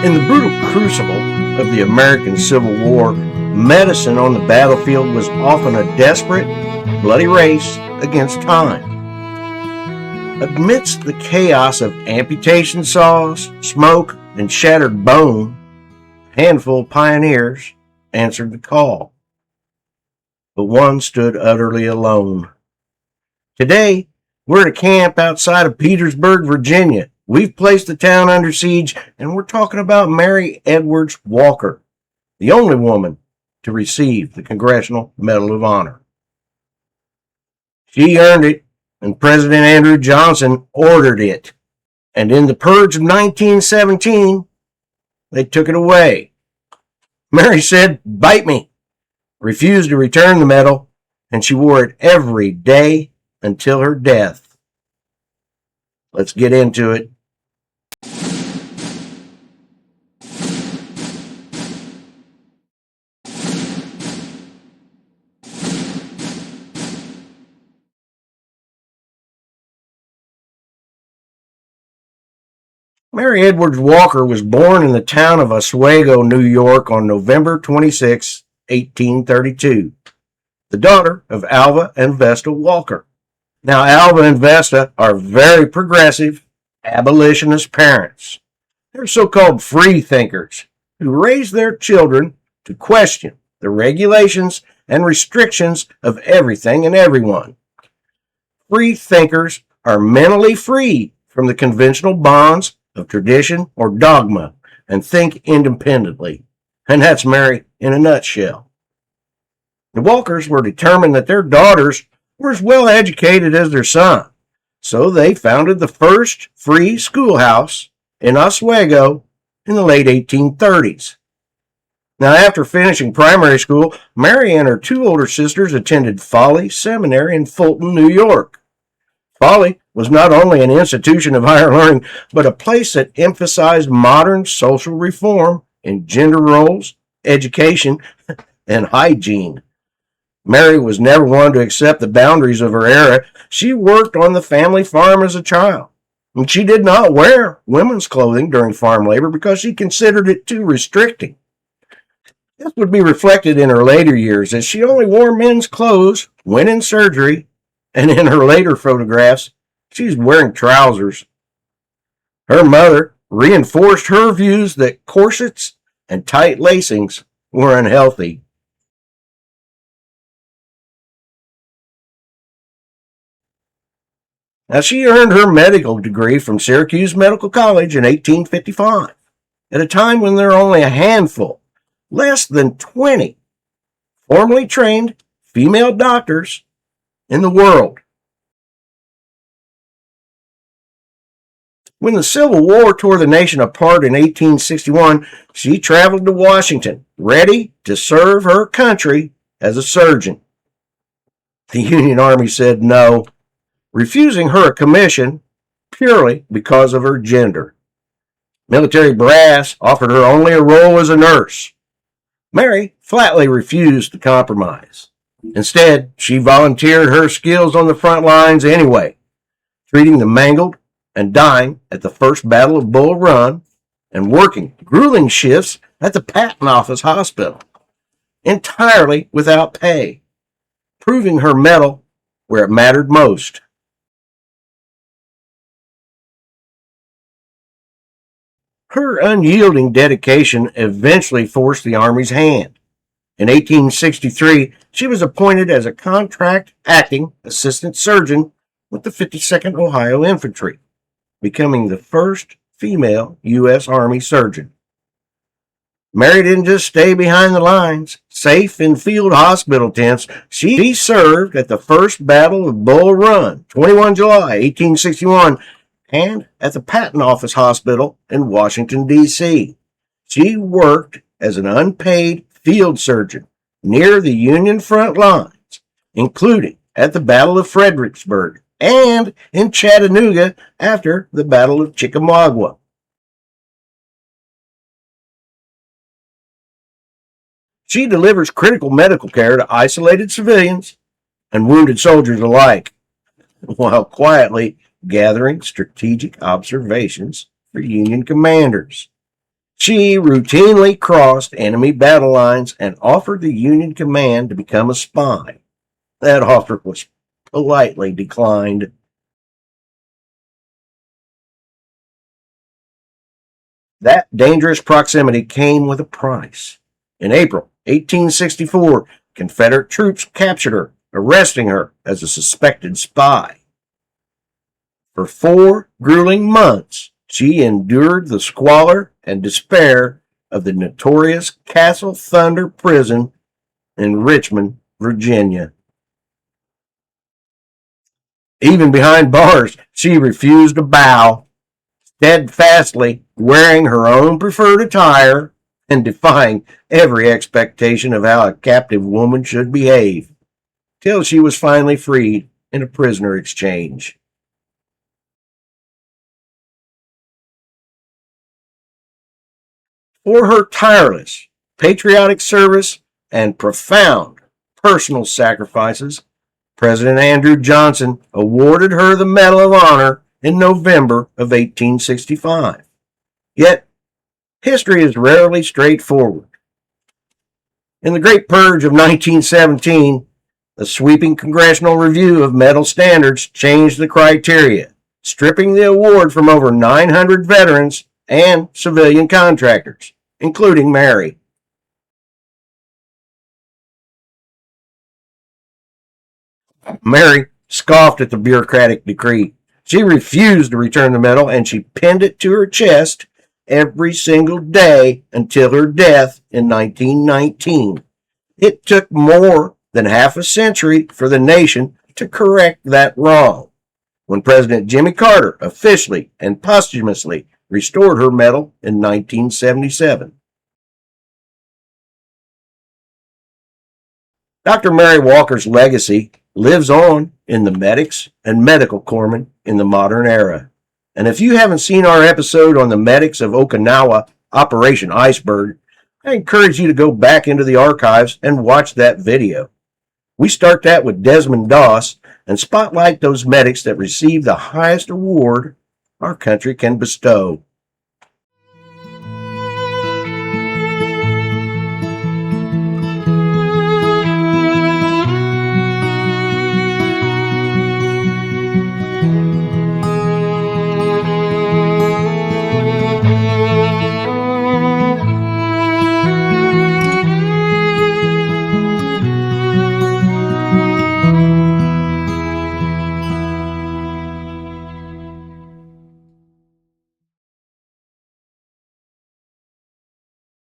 In the brutal crucible of the American Civil War, medicine on the battlefield was often a desperate, bloody race against time. Amidst the chaos of amputation saws, smoke, and shattered bone, a handful of pioneers answered the call. But one stood utterly alone. Today, we're at a camp outside of Petersburg, Virginia. We've placed the town under siege, and we're talking about Mary Edwards Walker, the only woman to receive the Congressional Medal of Honor. She earned it, and President Andrew Johnson ordered it. And in the Purge of 1917, they took it away. Mary said, "Bite me," refused to return the medal, and she wore it every day until her death. Let's get into it. Mary Edwards Walker was born in the town of Oswego, New York on November 26, 1832, the daughter of Alva and Vesta Walker. Now, Alva and Vesta are very progressive, abolitionist parents. They're so-called freethinkers who raise their children to question the regulations and restrictions of everything and everyone. Freethinkers are mentally free from the conventional bonds of tradition or dogma and think independently. And that's Mary in a nutshell. The Walkers were determined that their daughters were as well educated as their son, so they founded the first free schoolhouse in Oswego in the late 1830s. Now, after finishing primary school, Mary and her two older sisters attended Foley Seminary in Fulton, New York. Foley was not only an institution of higher learning, but a place that emphasized modern social reform in gender roles, education, and hygiene. Mary was never one to accept the boundaries of her era. She worked on the family farm as a child, and she did not wear women's clothing during farm labor because she considered it too restricting. This would be reflected in her later years, as she only wore men's clothes when in surgery, and in her later photographs, she's wearing trousers. Her mother reinforced her views that corsets and tight lacings were unhealthy. Now, she earned her medical degree from Syracuse Medical College in 1855, at a time when there are only a handful, less than 20, formally trained female doctors in the world. When the Civil War tore the nation apart in 1861, she traveled to Washington, ready to serve her country as a surgeon. The Union Army said no, refusing her a commission purely because of her gender. Military brass offered her only a role as a nurse. Mary flatly refused to compromise. Instead, she volunteered her skills on the front lines anyway, treating the mangled and dying at the First Battle of Bull Run and working grueling shifts at the Patent Office Hospital, entirely without pay, proving her mettle where it mattered most. Her unyielding dedication eventually forced the Army's hand. In 1863, she was appointed as a contract acting assistant surgeon with the 52nd Ohio Infantry, becoming the first female U.S. Army surgeon. Mary didn't just stay behind the lines, safe in field hospital tents. She served at the First Battle of Bull Run, 21 July 1861, and at the Patent Office Hospital in Washington, D.C. She worked as an unpaid field surgeon near the Union front lines, including at the Battle of Fredericksburg and in Chattanooga after the Battle of Chickamauga. She delivers critical medical care to isolated civilians and wounded soldiers alike, while quietly gathering strategic observations for Union commanders. She routinely crossed enemy battle lines and offered the Union command to become a spy. That offer was politely declined. That dangerous proximity came with a price. In April 1864, Confederate troops captured her, arresting her as a suspected spy. For 4 grueling months, she endured the squalor and despair of the notorious Castle Thunder prison in Richmond, Virginia. Even behind bars, she refused to bow, steadfastly wearing her own preferred attire and defying every expectation of how a captive woman should behave, till she was finally freed in a prisoner exchange. For her tireless, patriotic service and profound personal sacrifices, President Andrew Johnson awarded her the Medal of Honor in November of 1865. Yet, history is rarely straightforward. In the Great Purge of 1917, the sweeping congressional review of medal standards changed the criteria, stripping the award from over 900 veterans and civilian contractors, including Mary. Mary scoffed at the bureaucratic decree. She refused to return the medal, and she pinned it to her chest every single day until her death in 1919. It took more than half a century for the nation to correct that wrong, when President Jimmy Carter officially and posthumously restored her medal in 1977. Dr. Mary Walker's legacy lives on in the medics and medical corpsmen in the modern era. And if you haven't seen our episode on the medics of Okinawa, Operation Iceberg, I encourage you to go back into the archives and watch that video. We start that with Desmond Doss and spotlight those medics that receive the highest award our country can bestow.